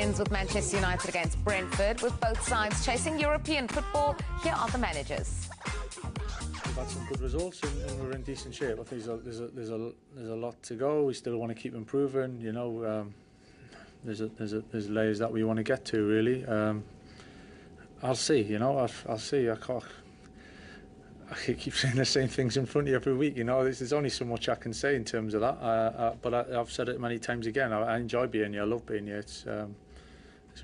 ends with Manchester United against Brentford, with both sides chasing European football. Here are the managers. We've had some good results and we're in decent shape. I think there's a lot to go. We still want to keep improving. You know, there's layers that we want to get to. Really, I'll see. You know, I'll see. I keep saying the same things in front of you every week. You know, there's only so much I can say in terms of that. But I've said it many times again. I enjoy being here. I love being here. It's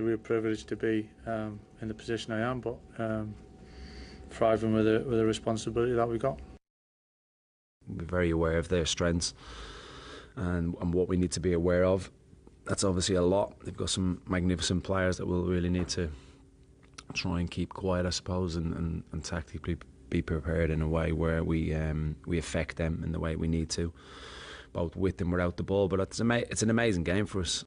a real privilege to be in the position I am. But thriving with the responsibility that we got. We're very aware of their strengths and what we need to be aware of. That's obviously a lot. They've got some magnificent players that we'll really need to try and keep quiet, I suppose, and tactically be prepared in a way where we affect them in the way we need to, both with and without the ball. But it's an amazing game for us.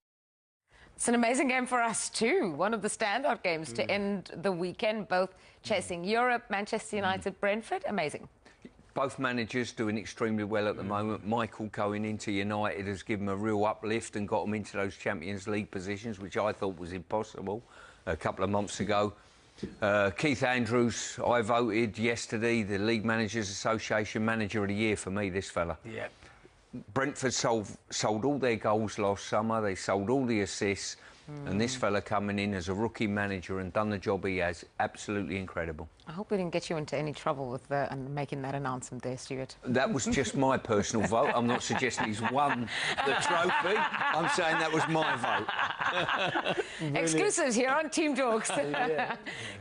It's an amazing game for us too. One of the standout games to end the weekend, both chasing Europe, Manchester United, Brentford. Amazing. Both managers doing extremely well at the moment. Michael going into United has given them a real uplift and got them into those Champions League positions, which I thought was impossible a couple of months ago. Keith Andrews, I voted yesterday the League Managers Association Manager of the Year for me, this fella. Yeah. Brentford sold all their goals last summer. They sold all the assists. And this fella coming in as a rookie manager and done the job he has, absolutely incredible. I hope we didn't get you into any trouble with making that announcement there, Stuart. That was just my personal vote. I'm not suggesting he's won the trophy. I'm saying that was my vote. Exclusives here on Team Talks.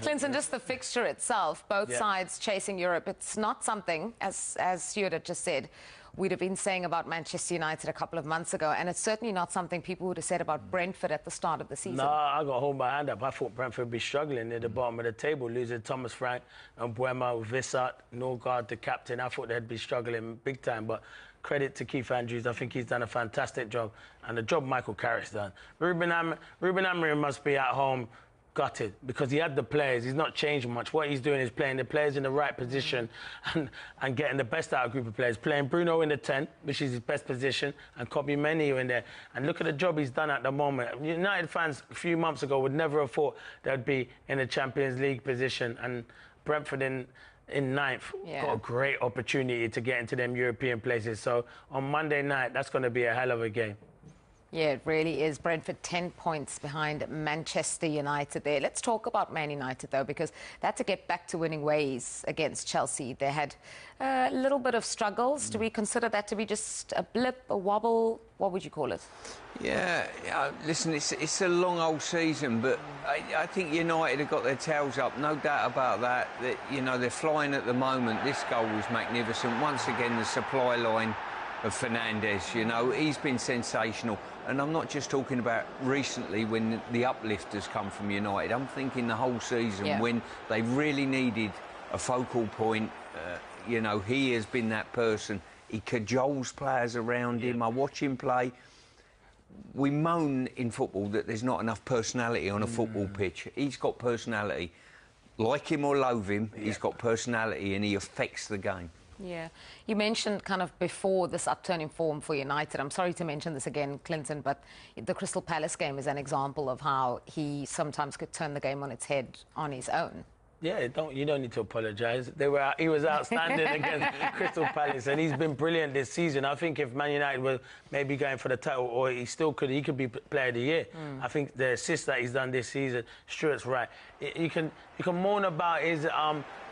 Clinton, just the fixture itself, both sides chasing Europe. It's not something, as Stuart had just said, we'd have been saying about Manchester United a couple of months ago, and it's certainly not something people would have said about Brentford at the start of the season. No, I got to hold my hand up. I thought Brentford would be struggling near the bottom of the table, losing Thomas Frank and Buema, Vissart, Norgard, the captain. I thought they'd be struggling big time, but credit to Keith Andrews. I think he's done a fantastic job, and the job Michael Carrick's done. Ruben Amorim must be at home gutted because he had the players. He's not changing much. What he's doing is playing the players in the right position and getting the best out of a group of players. Playing Bruno in the 10, which is his best position, and Kobe Menu in there. And look at the job he's done at the moment. United fans a few months ago would never have thought they'd be in the Champions League position, and Brentford in ninth got a great opportunity to get into them European places. So on Monday night, that's going to be a hell of a game. Yeah, it really is. Brentford 10 points behind Manchester United there. Let's talk about Man United, though, because they had to get back to winning ways against Chelsea. They had a little bit of struggles. Do we consider that to be just a blip, a wobble? What would you call it? Yeah, listen, it's a long old season, but I think United have got their tails up, no doubt about that. You know, they're flying at the moment. This goal was magnificent. Once again, the supply line of Fernandes, you know, he's been sensational. And I'm not just talking about recently when the uplift has come from United. I'm thinking the whole season when they really needed a focal point. You know, he has been that person. He cajoles players around him. I watch him play. We moan in football that there's not enough personality on a football pitch. He's got personality. Like him or loathe him, he's got personality and he affects the game. Yeah. You mentioned kind of before this upturn in form for United. I'm sorry to mention this again, Clinton, but the Crystal Palace game is an example of how he sometimes could turn the game on its head on his own. Yeah, you don't need to apologise. He was outstanding against Crystal Palace, and he's been brilliant this season. I think if Man United were maybe going for the title, or he could be Player of the Year. I think the assist that he's done this season, Stuart's right. You can moan about his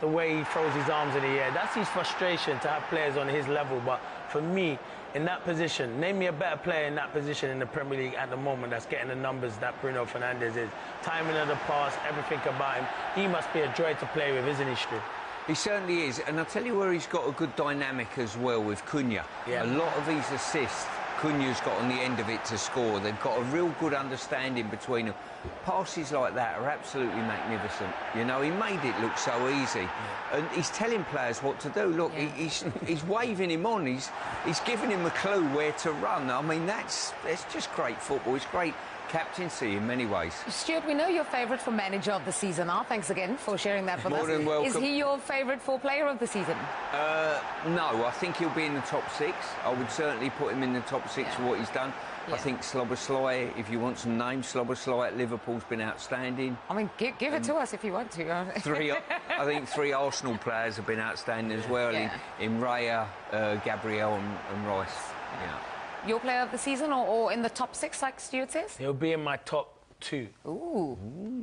the way he throws his arms in the air. That's his frustration to have players on his level. But for me, in that position, name me a better player in that position in the Premier League at the moment that's getting the numbers that Bruno Fernandes is. Timing of the pass, everything about him. He must be a joy to play with, isn't he, Stu? He certainly is. And I'll tell you where he's got a good dynamic as well with Cunha. Yeah. A lot of his assists, Cunha's got on the end of it to score. They've got a real good understanding between them. Passes like that are absolutely magnificent. You know, he made it look so easy. Yeah. And he's telling players what to do. Look, he's waving him on. He's giving him a clue where to run. I mean, it's just great football. It's great captaincy in many ways. Stuart, we know your favourite for manager of the season now. Thanks again for sharing that with us. More than welcome. Is he your favourite for player of the season? No, I think he'll be in the top 6. I would certainly put him in the top 6 for what he's done. I think Szoboszlai, if you want some names, Szoboszlai at Liverpool's been outstanding. I mean, give it to us if you want to. I think 3 Arsenal players have been outstanding as well, in Raya, Gabriel and Rice. Yeah. Your player of the season or in the top 6, like Stuart says? He'll be in my top 2. Ooh.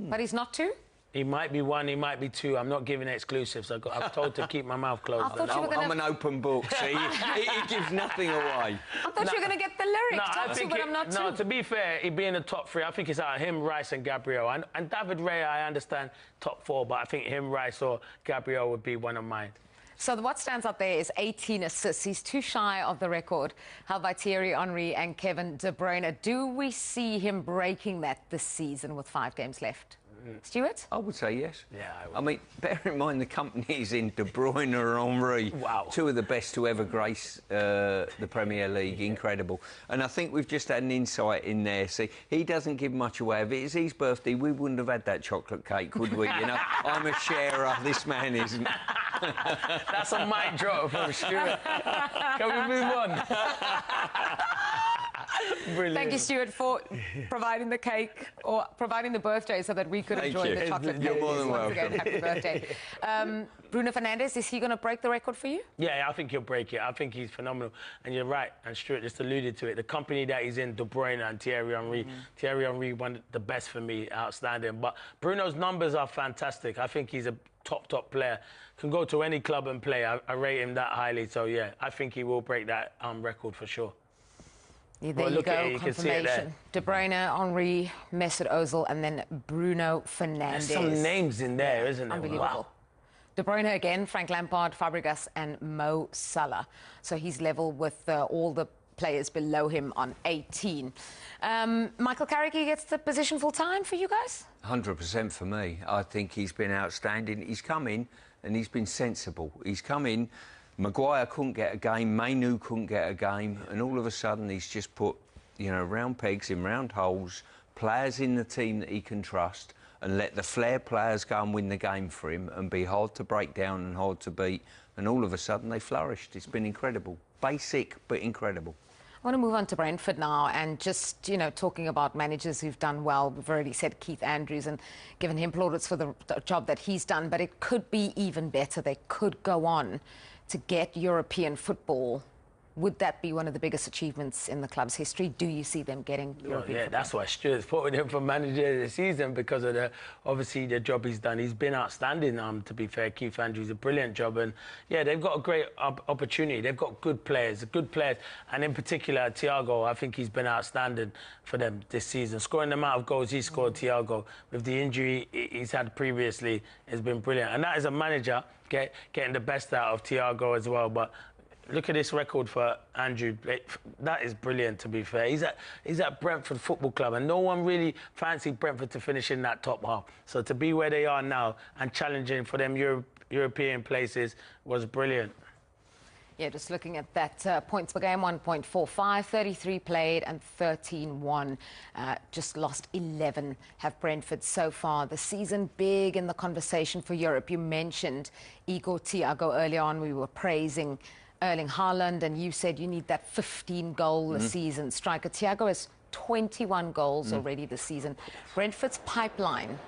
But he's not 2? He might be 1, he might be 2. I'm not giving exclusives. I've told to keep my mouth closed. I'm an open book, see? he gives nothing away. I thought you were going to get the lyric, top 2, but I'm not 2. No, to be fair, he'd be in the top 3. I think it's out of him, Rice and Gabriel. And David Raya, I understand, top 4, but I think him, Rice or Gabriel would be one of mine. So what stands out there is 18 assists. He's too shy of the record held by Thierry Henry and Kevin De Bruyne. Do we see him breaking that this season with 5 games left? Stuart? I would say yes. Yeah, I mean, bear in mind the company is in De Bruyne and Henry. Wow. 2 of the best to ever grace the Premier League. Incredible. And I think we've just had an insight in there. See, he doesn't give much away. If it's his birthday, we wouldn't have had that chocolate cake, would we? You know, I'm a sharer. This man isn't. That's a mic drop from Stuart. Can we move on? Brilliant. Thank you, Stuart, for providing the cake or providing the birthday so that we could enjoy the chocolate cake. You're more than Once welcome. again, happy birthday. Bruno Fernandes, is he going to break the record for you? Yeah, I think he'll break it. I think he's phenomenal. And you're right, and Stuart just alluded to it. The company that he's in, De Bruyne and Thierry Henry. Thierry Henry, one of the best for me, outstanding. But Bruno's numbers are fantastic. I think he's a top player. Can go to any club and play. I rate him that highly. So, yeah, I think he will break that record for sure. Yeah, there you go, you confirmation. De Bruyne, Henry, Mesut Ozil, and then Bruno Fernandes. There's some names in there, isn't there? Unbelievable. Wow. De Bruyne again, Frank Lampard, Fabregas, and Mo Salah. So he's level with all the players below him on 18. Michael Carrick gets the position full time for you guys? 100% for me. I think he's been outstanding. He's come in and he's been sensible. He's come in. Maguire couldn't get a game, Mainu couldn't get a game, and all of a sudden he's just put, you know, round pegs in round holes, players in the team that he can trust, and let the flair players go and win the game for him and be hard to break down and hard to beat, and all of a sudden they flourished. It's been incredible. Basic, but incredible. I want to move on to Brentford now and just, you know, talking about managers who've done well. We've already said Keith Andrews and given him plaudits for the job that he's done, but it could be even better. They could go on to get European football. Would that be one of the biggest achievements in the club's history? Do you see them getting European football? That's why Stuart's putting him for manager of the season, because of obviously the job he's done. He's been outstanding, to be fair. Keith Andrews, a brilliant job. And, yeah, they've got a great opportunity. They've got good players. And in particular, Thiago, I think he's been outstanding for them this season. Scoring the amount of goals he scored, Thiago, with the injury he's had previously, has been brilliant. And that is a manager getting the best out of Thiago as well. But look at this record for Andrew. That is brilliant, to be fair. He's at Brentford Football Club, and no one really fancied Brentford to finish in that top half. So to be where they are now and challenging for them European places was brilliant. Yeah, just looking at that, points per game, 1.45, 33 played and 13 won. Just lost 11 have Brentford so far this season. Big in the conversation for Europe. You mentioned Igor Thiago earlier on. We were praising Erling Haaland, and you said you need that 15-goal a season striker. Thiago has 21 goals already this season. Brentford's pipeline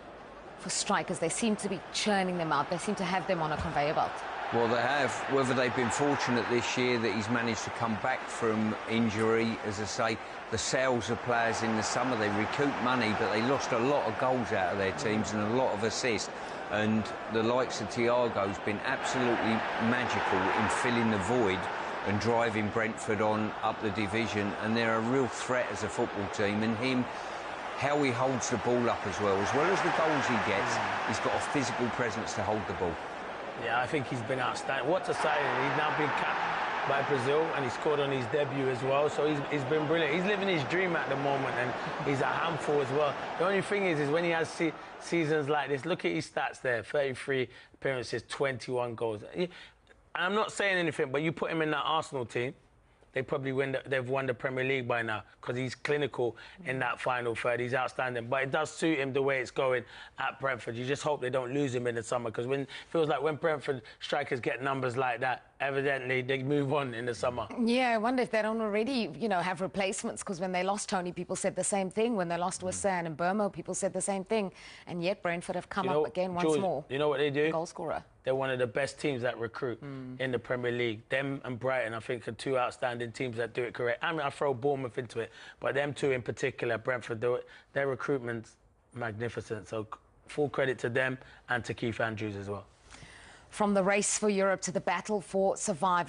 for strikers, they seem to be churning them out. They seem to have them on a conveyor belt. Well, they have. Whether they've been fortunate this year that he's managed to come back from injury, as I say, the sales of players in the summer, they recouped money, but they lost a lot of goals out of their teams and a lot of assists. And the likes of Thiago's been absolutely magical in filling the void and driving Brentford on up the division. And they're a real threat as a football team. And him, how he holds the ball up as well as the goals he gets, he's got a physical presence to hold the ball. Yeah, I think he's been outstanding. What a signing. He's now been capped by Brazil, and he scored on his debut as well. So he's been brilliant. He's living his dream at the moment, and he's a handful as well. The only thing is when he has seasons like this, look at his stats there. 33 appearances, 21 goals. And I'm not saying anything, but you put him in that Arsenal team, they've won the Premier League by now, because he's clinical in that final third. He's outstanding. But it does suit him the way it's going at Brentford. You just hope they don't lose him in the summer, because it feels like when Brentford strikers get numbers like that, evidently they move on in the summer. Yeah, I wonder if they don't already, have replacements, because when they lost Tony, people said the same thing. When they lost Wissan and Burmo, people said the same thing. And yet Brentford have come up again once more. You know what they do? Goal scorer. They're one of the best teams that recruit in the Premier League. Them and Brighton, I think, are two outstanding teams that do it correct. I mean, I throw Bournemouth into it, but them two in particular, Brentford, their recruitment's magnificent. So full credit to them and to Keith Andrews as well. From the race for Europe to the battle for survival.